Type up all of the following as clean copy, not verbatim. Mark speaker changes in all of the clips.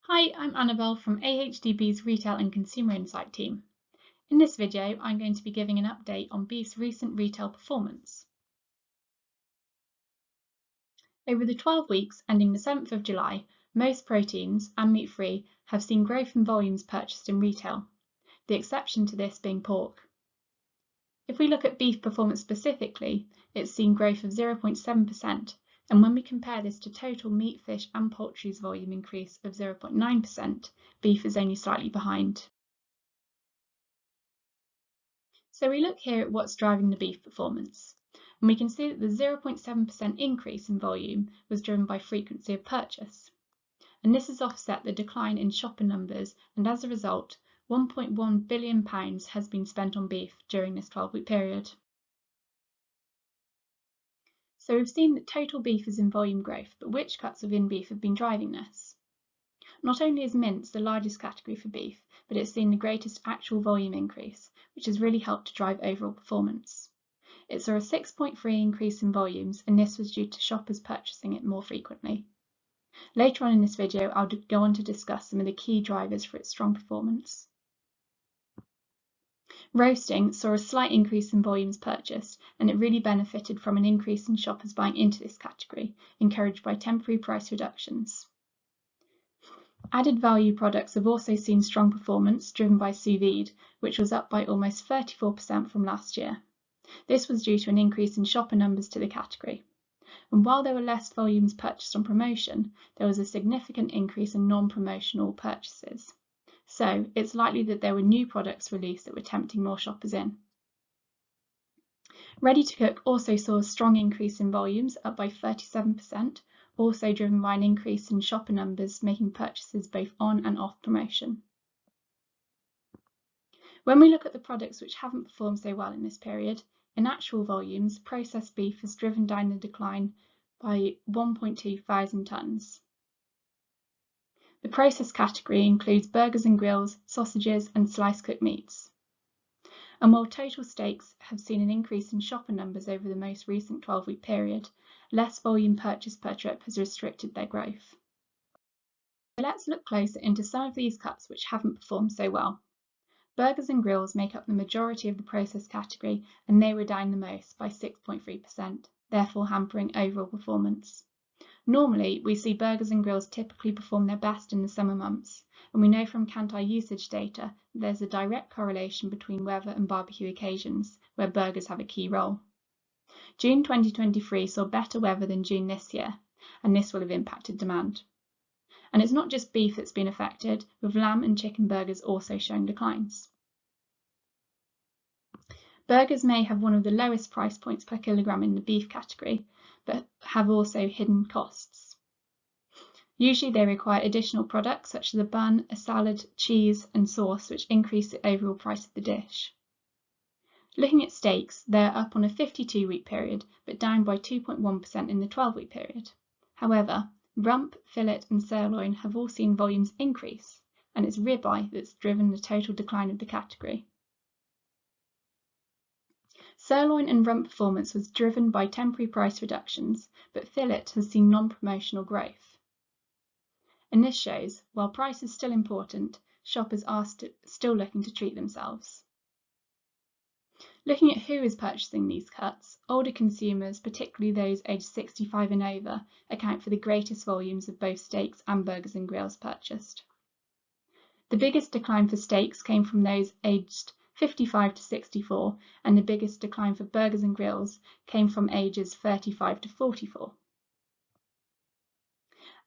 Speaker 1: Hi, I'm Annabelle from AHDB's Retail and Consumer Insight team. In this video, I'm going to be giving an update on beef's recent retail performance. Over the 12 weeks ending the 7th of July, most proteins and meat-free have seen growth in volumes purchased in retail, the exception to this being pork. If we look at beef performance specifically, it's seen growth of 0.7%, and when we compare this to total meat, fish and poultry's volume increase of 0.9%, beef is only slightly behind. So we look here at what's driving the beef performance, and we can see that the 0.7% increase in volume was driven by frequency of purchase. And this has offset the decline in shopper numbers, and as a result, £1.1 billion has been spent on beef during this 12-week period. So we've seen that total beef is in volume growth, but which cuts within beef have been driving this? Not only is mince the largest category for beef, but it's seen the greatest actual volume increase, which has really helped to drive overall performance. It saw a 6.3% increase in volumes, and this was due to shoppers purchasing it more frequently. Later on in this video, I'll go on to discuss some of the key drivers for its strong performance. Roasting saw a slight increase in volumes purchased, and it really benefited from an increase in shoppers buying into this category, encouraged by temporary price reductions. Added value products have also seen strong performance, driven by sous vide, which was up by almost 34% from last year. This was due to an increase in shopper numbers to the category. And while there were less volumes purchased on promotion, there was a significant increase in non-promotional purchases. So it's likely that there were new products released that were tempting more shoppers in. Ready to cook also saw a strong increase in volumes, up by 37%, also driven by an increase in shopper numbers making purchases both on and off promotion. When we look at the products which haven't performed so well in this period, in actual volumes, processed beef has driven down the decline by 1.2 thousand tonnes. The processed category includes burgers and grills, sausages and sliced cooked meats. And while total steaks have seen an increase in shopper numbers over the most recent 12-week period, less volume purchased per trip has restricted their growth. So let's look closer into some of these cuts which haven't performed so well. Burgers and grills make up the majority of the processed category, and they were down the most by 6.3%, therefore hampering overall performance. Normally, we see burgers and grills typically perform their best in the summer months, and we know from Kantar usage data that there's a direct correlation between weather and barbecue occasions, where burgers have a key role. June 2023 saw better weather than June this year, and this will have impacted demand. And it's not just beef that's been affected, with lamb and chicken burgers also showing declines. Burgers may have one of the lowest price points per kilogram in the beef category, but have also hidden costs. Usually they require additional products such as a bun, a salad, cheese and sauce, which increase the overall price of the dish. Looking at steaks, they're up on a 52-week period, but down by 2.1% in the 12-week period. However, rump, fillet and sirloin have all seen volumes increase, and it's ribeye that's driven the total decline of the category. Sirloin and rump performance was driven by temporary price reductions, but fillet has seen non-promotional growth. And this shows, while price is still important, shoppers are still looking to treat themselves. Looking at who is purchasing these cuts, older consumers, particularly those aged 65 and over, account for the greatest volumes of both steaks and burgers and grills purchased. The biggest decline for steaks came from those aged 55 to 64, and the biggest decline for burgers and grills came from ages 35 to 44.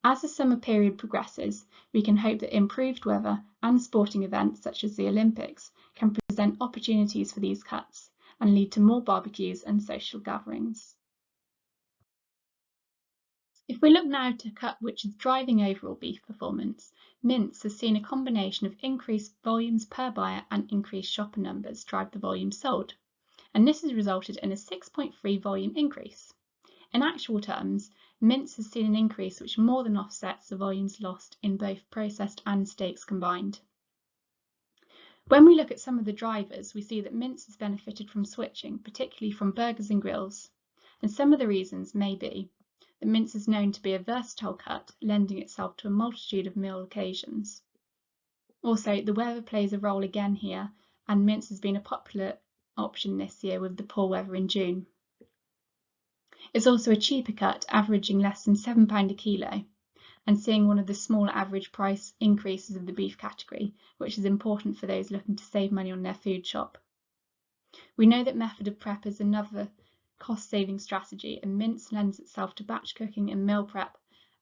Speaker 1: As the summer period progresses, we can hope that improved weather and sporting events such as the Olympics can present opportunities for these cuts and lead to more barbecues and social gatherings. If we look now to a cut which is driving overall beef performance, mince has seen a combination of increased volumes per buyer and increased shopper numbers drive the volume sold, and this has resulted in a 6.3% volume increase. In actual terms, mince has seen an increase which more than offsets the volumes lost in both processed and steaks combined. When we look at some of the drivers, we see that mince has benefited from switching, particularly from burgers and grills, and some of the reasons may be that mince is known to be a versatile cut, lending itself to a multitude of meal occasions. Also, the weather plays a role again here, and mince has been a popular option this year with the poor weather in June. It's also a cheaper cut, averaging less than £7 a kilo, and seeing one of the smaller average price increases of the beef category, which is important for those looking to save money on their food shop. We know that method of prep is another cost-saving strategy, and mince lends itself to batch cooking and meal prep,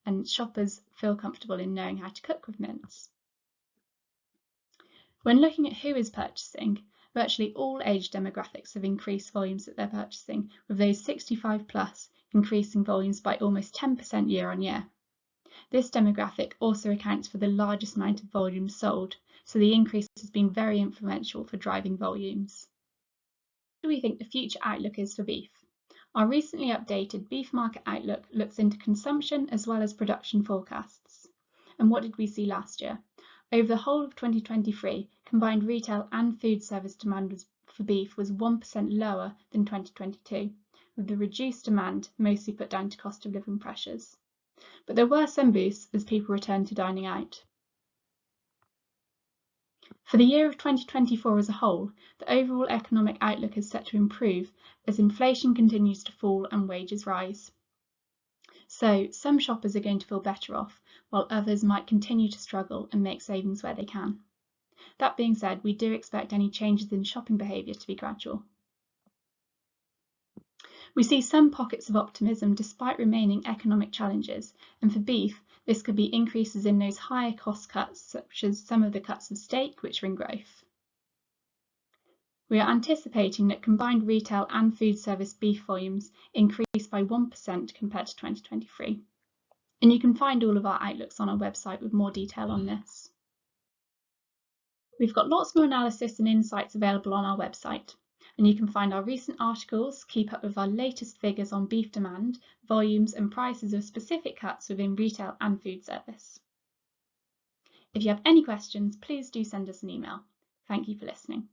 Speaker 1: and shoppers feel comfortable in knowing how to cook with mince. When looking at who is purchasing, virtually all age demographics have increased volumes that they're purchasing, with those 65 plus increasing volumes by almost 10% year on year. This demographic also accounts for the largest amount of volumes sold, so the increase has been very influential for driving volumes. What do we think the future outlook is for beef? Our recently updated Beef Market Outlook looks into consumption as well as production forecasts. And what did we see last year? Over the whole of 2023, combined retail and food service demand for beef was 1% lower than 2022, with the reduced demand mostly put down to cost of living pressures. But there were some boosts as people returned to dining out. For the year of 2024 as a whole, the overall economic outlook is set to improve as inflation continues to fall and wages rise. So some shoppers are going to feel better off, while others might continue to struggle and make savings where they can. That being said, we do expect any changes in shopping behaviour to be gradual. We see some pockets of optimism despite remaining economic challenges, and for beef, this could be increases in those higher cost cuts, such as some of the cuts of steak, which are in growth. We are anticipating that combined retail and food service beef volumes increase by 1% compared to 2023. And you can find all of our outlooks on our website with more detail on this. We've got lots more analysis and insights available on our website, and you can find our recent articles, keep up with our latest figures on beef demand, volumes and prices of specific cuts within retail and food service. If you have any questions, please do send us an email. Thank you for listening.